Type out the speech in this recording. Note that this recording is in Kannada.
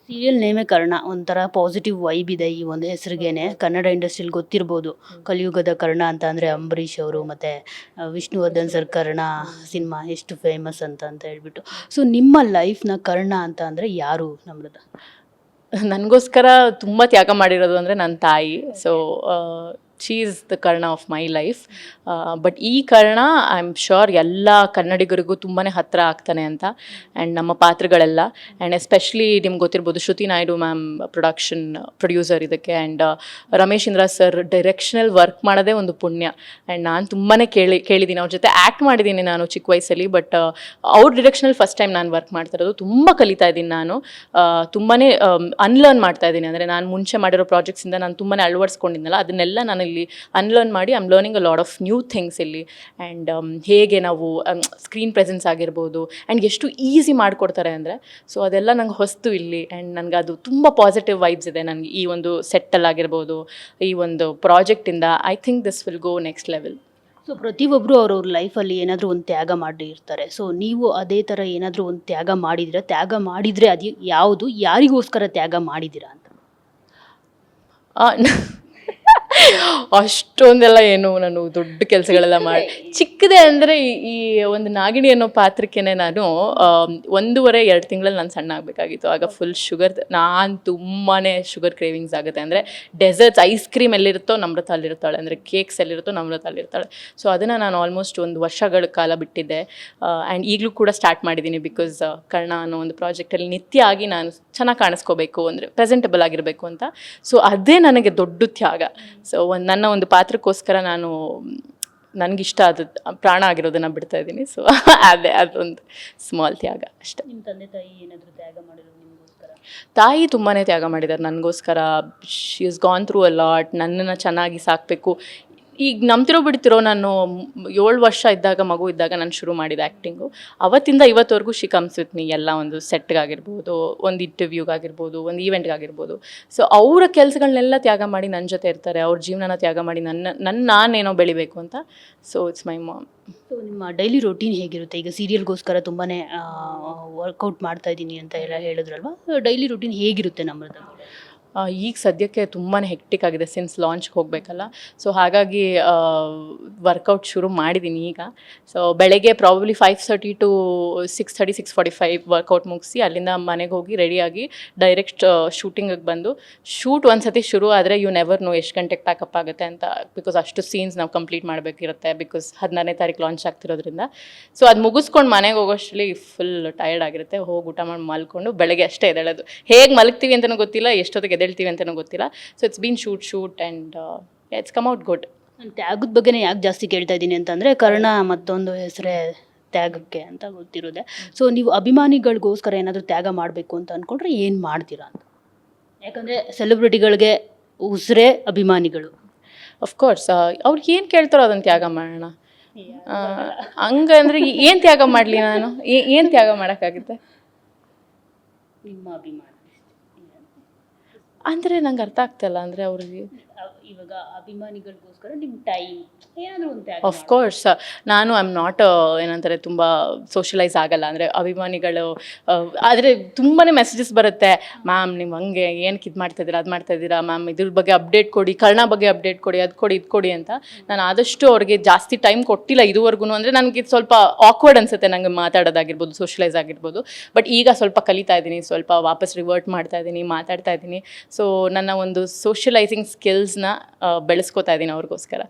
ಸೀರಿಯಲ್ ನೇಮೇ ಕರ್ಣ ಒಂಥರ ಪಾಸಿಟಿವ್ ವೈಬ್ ಇದೆ ಈ ಒಂದು ಹೆಸರಿಗೇನೆ. ಕನ್ನಡ ಇಂಡಸ್ಟ್ರಿಯಲ್ಲಿ ಗೊತ್ತಿರ್ಬೋದು ಕಲಿಯುಗದ ಕರ್ಣ ಅಂತ ಅಂದರೆ ಅಂಬರೀಷ್ ಅವರು ಮತ್ತು ವಿಷ್ಣುವರ್ಧನ್ ಸರ್ ಕರ್ಣ ಸಿನಿಮಾ ಎಷ್ಟು ಫೇಮಸ್ ಅಂತ ಹೇಳ್ಬಿಟ್ಟು. ಸೊ ನಿಮ್ಮ ಲೈಫ್ನ ಕರ್ಣ ಅಂತ ಅಂದರೆ ಯಾರು ನಮ್ರತ? ನನಗೋಸ್ಕರ ತುಂಬ ತ್ಯಾಗ ಮಾಡಿರೋದು ಅಂದರೆ ನನ್ನ ತಾಯಿ. So she is the Karna of my life. But ಈ ಕರ್ಣ ಐ ಆಮ್ ಶ್ಯೂರ್ ಎಲ್ಲ ಕನ್ನಡಿಗರಿಗೂ ತುಂಬಾ ಹತ್ತಿರ ಆಗ್ತಾನೆ ಅಂತ. ಆ್ಯಂಡ್ ನಮ್ಮ ಪಾತ್ರಗಳೆಲ್ಲ ಆ್ಯಂಡ್ ಎಸ್ಪೆಷಲಿ ನಿಮ್ಗೆ ಗೊತ್ತಿರ್ಬೋದು ಶ್ರುತಿ ನಾಯ್ಡು ಮ್ಯಾಮ್ ಪ್ರೊಡ್ಯೂಸರ್ ಇದಕ್ಕೆ. And Ramesh Indra sir directional work ಮಾಡೋದೇ ಒಂದು ಪುಣ್ಯ. ಆ್ಯಂಡ್ ನಾನು ತುಂಬಾ ಕೇಳಿದ್ದೀನಿ ಅವ್ರ ಜೊತೆ ಆ್ಯಕ್ಟ್ ಮಾಡಿದ್ದೀನಿ ನಾನು ಚಿಕ್ಕ ವಯಸ್ಸಲ್ಲಿ. ಬಟ್ ಅವ್ರ ಡಿರೆಕ್ಷನಲ್ಲಿ ಫಸ್ಟ್ ಟೈಮ್ ನಾನು ವರ್ಕ್ ಮಾಡ್ತಾ ಇರೋದು. ತುಂಬ ಕಲಿತಾ ಇದ್ದೀನಿ ನಾನು. ತುಂಬಾ ಅನ್ಲರ್ನ್ ಮಾಡ್ತಾ ಇದ್ದೀನಿ. ಅಂದರೆ ನಾನು ಮುಂಚೆ ಮಾಡಿರೋ ಪ್ರಾಜೆಕ್ಟ್ಸಿಂದ ನಾನು ತುಂಬಾ ಅಳವಡಿಸ್ಕೊಂಡಿದ್ನಲ್ಲ, ಅದನ್ನೆಲ್ಲ ನಾನು ಇಲ್ಲಿ ಅನ್ಲರ್ನ್ ಮಾಡಿ I am learning a lot of new things ಇಲ್ಲಿ. ಆ್ಯಂಡ್ ಹೇಗೆ ನಾವು ಸ್ಕ್ರೀನ್ ಪ್ರೆಸೆನ್ಸ್ ಆಗಿರ್ಬೋದು ಆ್ಯಂಡ್ ಎಷ್ಟು ಈಸಿ ಮಾಡಿಕೊಡ್ತಾರೆ ಅಂದರೆ, ಸೊ ಅದೆಲ್ಲ ನಂಗೆ ಹೊಸ್ತು ಇಲ್ಲಿ. ಆ್ಯಂಡ್ ನನಗೆ ಅದು ತುಂಬ ಪಾಸಿಟಿವ್ ವೈಬ್ಸ್ ಇದೆ ನನಗೆ ಈ ಒಂದು ಸೆಟ್ಟಲ್ಲಾಗಿರ್ಬೋದು, ಈ ಒಂದು ಪ್ರಾಜೆಕ್ಟಿಂದ. I think this will go next level. So ಪ್ರತಿಯೊಬ್ಬರು ಅವ್ರವ್ರ ಲೈಫಲ್ಲಿ ಏನಾದರೂ ಒಂದು ತ್ಯಾಗ ಮಾಡಿರ್ತಾರೆ. ಸೊ ನೀವು ಅದೇ ಥರ ಏನಾದರೂ ಒಂದು ತ್ಯಾಗ ಮಾಡಿದ್ದೀರಾ? ತ್ಯಾಗ ಮಾಡಿದರೆ ಅದು ಯಾವುದು, ಯಾರಿಗೋಸ್ಕರ ತ್ಯಾಗ ಮಾಡಿದ್ದೀರಾ ಅಂತ? ಅಷ್ಟೊಂದೆಲ್ಲ ಏನು ನಾನು ದೊಡ್ಡ ಕೆಲಸಗಳೆಲ್ಲ ಮಾಡಿ ಚಿಕ್ಕದೇ ಅಂದರೆ ಈ ಒಂದು ನಾಗಿಣಿ ಅನ್ನೋ ಪಾತ್ರಕ್ಕೇ ನಾನು 1.5-2 ತಿಂಗಳಲ್ಲಿ ನಾನು ಸಣ್ಣ ಆಗಬೇಕಾಗಿತ್ತು. ಆಗ ಫುಲ್ ಶುಗರ್, ನಾನು ತುಂಬಾ ಶುಗರ್ ಕ್ರೇವಿಂಗ್ಸ್ ಆಗುತ್ತೆ. ಅಂದರೆ ಡೆಸರ್ಟ್ಸ್, ಐಸ್ ಕ್ರೀಮ್ ಎಲ್ಲಿರುತ್ತೋ ನಮ್ರತ ಅಲ್ಲಿರ್ತಾಳೆ, ಅಂದರೆ ಕೇಕ್ಸ್ ಎಲ್ಲಿರುತ್ತೋ ನಮ್ರತ ಅಲ್ಲಿರ್ತಾಳೆ. ಸೊ ಅದನ್ನು ನಾನು ಆಲ್ಮೋಸ್ಟ್ 1 ವರ್ಷಗಳ ಕಾಲ ಬಿಟ್ಟಿದ್ದೆ. ಆ್ಯಂಡ್ ಈಗಲೂ ಕೂಡ ಸ್ಟಾರ್ಟ್ ಮಾಡಿದ್ದೀನಿ. ಬಿಕಾಸ್ ಕರ್ಣ ಅನ್ನೋ ಒಂದು ಪ್ರಾಜೆಕ್ಟಲ್ಲಿ ನಿತ್ಯ ಆಗಿ ನಾನು ಚೆನ್ನಾಗಿ ಕಾಣಿಸ್ಕೋಬೇಕು, ಅಂದರೆ ಪ್ರೆಸೆಂಟಬಲ್ ಆಗಿರಬೇಕು ಅಂತ. ಸೊ ಅದೇ ನನಗೆ ದೊಡ್ಡ ತ್ಯಾಗ. ಸೊ ನನ್ನ ಒಂದು ಪಾತ್ರಕ್ಕೋಸ್ಕರ ನಾನು ನನಗಿಷ್ಟ ಆದ ಪ್ರಾಣ ಆಗಿರೋದನ್ನು ಬಿಡ್ತಾ ಇದ್ದೀನಿ. ಸೊ ಅದೇ ಅದೊಂದು ಸ್ಮಾಲ್ ತ್ಯಾಗ ಅಷ್ಟೇ. ನಿಮ್ಮ ತಂದೆ ತಾಯಿ ಏನಾದರೂ ತ್ಯಾಗ ಮಾಡಿರೋದು ನಿಮಗೋಸ್ಕರ? ತಾಯಿ ತುಂಬಾ ತ್ಯಾಗ ಮಾಡಿದ್ದಾರೆ ನನಗೋಸ್ಕರ. She is gone through a lot. ನನ್ನನ್ನು ಚೆನ್ನಾಗಿ ಸಾಕಬೇಕು. ಈಗ ನಂಬ್ತಿರೋ ಬಿಡ್ತಿರೋ, ನಾನು 7 ವರ್ಷ ಇದ್ದಾಗ, ಮಗು ಇದ್ದಾಗ ನಾನು ಶುರು ಮಾಡಿದೆ ಆ್ಯಕ್ಟಿಂಗು. ಅವತ್ತಿಂದ ಇವತ್ತವರೆಗೂ ಶಿ ಕಮ್ಸ್ ವಿತ್ ಮೀ. ಎಲ್ಲ ಒಂದು ಸೆಟ್ಗಾಗಿರ್ಬೋದು, ಒಂದು ಇಂಟರ್ವ್ಯೂಗಾಗಿರ್ಬೋದು, ಒಂದು ಈವೆಂಟ್ಗಾಗಿರ್ಬೋದು. ಸೊ ಅವರ ಕೆಲಸಗಳನ್ನೆಲ್ಲ ತ್ಯಾಗ ಮಾಡಿ ನನ್ನ ಜೊತೆ ಇರ್ತಾರೆ. ಅವ್ರ ಜೀವನನ ತ್ಯಾಗ ಮಾಡಿ ನಾನೇನೋ ಬೆಳಿಬೇಕು ಅಂತ. So it's my mom. So ನಿಮ್ಮ ಡೈಲಿ ರೊಟೀನ್ ಹೇಗಿರುತ್ತೆ? ಈಗ ಸೀರಿಯಲ್ಗೋಸ್ಕರ ತುಂಬಾ ವರ್ಕೌಟ್ ಮಾಡ್ತಾ ಇದ್ದೀನಿ ಅಂತ ಎಲ್ಲ ಹೇಳಿದ್ರಲ್ವ, ಡೈಲಿ ರೊಟೀನ್ ಹೇಗಿರುತ್ತೆ ನಮ್ಮದು? ಈಗ ಸದ್ಯಕ್ಕೆ ತುಂಬಾ ಹೆಕ್ಟಿಕ್ ಆಗಿದೆ ಸಿನ್ಸ್ ಲಾಂಚ್ಗೆ ಹೋಗಬೇಕಲ್ಲ. ಸೊ ಹಾಗಾಗಿ ವರ್ಕೌಟ್ ಶುರು ಮಾಡಿದ್ದೀನಿ ಈಗ. ಸೊ ಬೆಳಗ್ಗೆ ಪ್ರಾಬಬ್ಲಿ 5:30 to 6:30, 6:45 ವರ್ಕೌಟ್ ಮುಗಿಸಿ ಅಲ್ಲಿಂದ ಮನೆಗೆ ಹೋಗಿ ರೆಡಿಯಾಗಿ ಡೈರೆಕ್ಟ್ ಶೂಟಿಂಗಿಗೆ ಬಂದು, ಶೂಟ್ ಒಂದು ಸತಿ ಶುರು ಆದರೆ ಯು ನೆವರ್ ನೋ ಎಷ್ಟು ಗಂಟೆಗೆ ಪ್ಯಾಕಪ್ ಆಗುತ್ತೆ ಅಂತ. ಬಿಕಾಸ್ ಅಷ್ಟು ಸೀನ್ಸ್ ನಾವು ಕಂಪ್ಲೀಟ್ ಮಾಡಬೇಕಿರುತ್ತೆ. ಬಿಕಾಸ್ 16ನೇ ತಾರೀಕು ಲಾಂಚ್ ಆಗ್ತಿರೋದ್ರಿಂದ. ಸೊ ಅದು ಮುಗಿಸ್ಕೊಂಡು ಮನೆಗೆ ಹೋಗೋಷ್ಟರಲ್ಲಿ ಫುಲ್ ಟಯರ್ಡ್ ಆಗಿರುತ್ತೆ. ಹೋಗಿ ಊಟ ಮಾಡಿ ಮಲ್ಕೊಂಡು ಬೆಳಗ್ಗೆ ಅಷ್ಟೇ ಎದ್ದೇಳೋದು. ಹೇಗೆ ಮಲಗ್ತೀವಿ ಅಂತಲೂ ಗೊತ್ತಿಲ್ಲ, ಎಷ್ಟೊತ್ತಿಗೆ ಎದ್ದೇಳ್ತೀವಿ ಅಂತಲೂ ಗೊತ್ತಿಲ್ಲ. So it's been shoot and it's come out good. ನಾನು ತ್ಯಾಗದ ಬಗ್ಗೆನೇ ಯಾಕೆ ಜಾಸ್ತಿ ಕೇಳ್ತಾ ಇದ್ದೀನಿ ಅಂತಂದರೆ, ಕರ್ಣ ಮತ್ತೊಂದು ಹೆಸರೇ ತ್ಯಾಗಕ್ಕೆ ಅಂತ ಗೊತ್ತಿರೋದೆ. ಸೊ ನೀವು ಅಭಿಮಾನಿಗಳಿಗೋಸ್ಕರ ಏನಾದರೂ ತ್ಯಾಗ ಮಾಡಬೇಕು ಅಂತ ಅಂದ್ಕೊಂಡ್ರೆ ಏನು ಮಾಡ್ತೀರಾ ಅಂತ? ಯಾಕಂದರೆ ಸೆಲೆಬ್ರಿಟಿಗಳಿಗೆ ಉಸಿರೇ ಅಭಿಮಾನಿಗಳು. ಅಫ್ಕೋರ್ಸ್ ಅವ್ರಿಗೆ ಏನು ಕೇಳ್ತಾರೋ ಅದನ್ನು ತ್ಯಾಗ ಮಾಡೋಣ. ಹಂಗಂದ್ರೆ ಏನು ತ್ಯಾಗ ಮಾಡಲಿ ನಾನು? ಏನು ತ್ಯಾಗ ಮಾಡೋಕ್ಕಾಗುತ್ತೆ? ನಿಮ್ಮ ಅಭಿಮಾನಿ ಅಂದರೆ ನಂಗೆ ಅರ್ಥ ಆಗ್ತಾಯಿಲ್ಲ. ಅಂದರೆ ಅವ್ರಿಗೆ ಇವಾಗ ಅಭಿಮಾನಿಗಳಿಗೋಸ್ಕರ ನಿಮ್ಮ ಟೈಮ್ ಏನಾದರೂ ಒಂದು ತ್ಯಾಗ. ಆಫ್ಕೋರ್ಸ್ ನಾನು ಐ ಆಮ್ ನಾಟ್ ಏನಂತಾರೆ ತುಂಬ ಸೋಷಲೈಸ್ ಆಗಲ್ಲ. ಅಂದರೆ ಅಭಿಮಾನಿಗಳು ಆದರೆ ತುಂಬಾ ಮೆಸೇಜಸ್ ಬರುತ್ತೆ. ಮ್ಯಾಮ್ ನೀವು ಹಂಗೆ ಏನಕ್ಕೆ ಇದು ಮಾಡ್ತಾಯಿದ್ದೀರಾ, ಅದು ಮಾಡ್ತಾಯಿದ್ದೀರಾ ಮ್ಯಾಮ್, ಇದ್ರ ಬಗ್ಗೆ ಅಪ್ಡೇಟ್ ಕೊಡಿ, ಕರ್ಣ ಬಗ್ಗೆ ಅಪ್ಡೇಟ್ ಕೊಡಿ, ಅದು ಕೊಡಿ, ಇದು ಕೊಡಿ ಅಂತ. ನಾನು ಆದಷ್ಟು ಅವ್ರಿಗೆ ಜಾಸ್ತಿ ಟೈಮ್ ಕೊಟ್ಟಿಲ್ಲ ಇದುವರೆಗೂ. ಅಂದರೆ ನನಗೆ ಸ್ವಲ್ಪ ಆಕ್ವರ್ಡ್ ಅನಿಸುತ್ತೆ ನನಗೆ ಮಾತಾಡೋದಾಗಿರ್ಬೋದು, ಸೋಷಲೈಸ್ ಆಗಿರ್ಬೋದು. ಬಟ್ ಈಗ ಸ್ವಲ್ಪ ಕಲಿತಾ ಇದ್ದೀನಿ, ಸ್ವಲ್ಪ ವಾಪಸ್ ರಿವರ್ಟ್ ಮಾಡ್ತಾ ಇದ್ದೀನಿ, ಮಾತಾಡ್ತಾ ಇದ್ದೀನಿ. ಸೊ ನನ್ನ ಒಂದು ಸೋಷಲೈಸಿಂಗ್ ಸ್ಕಿಲ್ಸ್ನ ಬೆಳೆಸ್ಕೊತಾ ಇದ್ದೀನಿ ಅವ್ರಿಗೋಸ್ಕರ.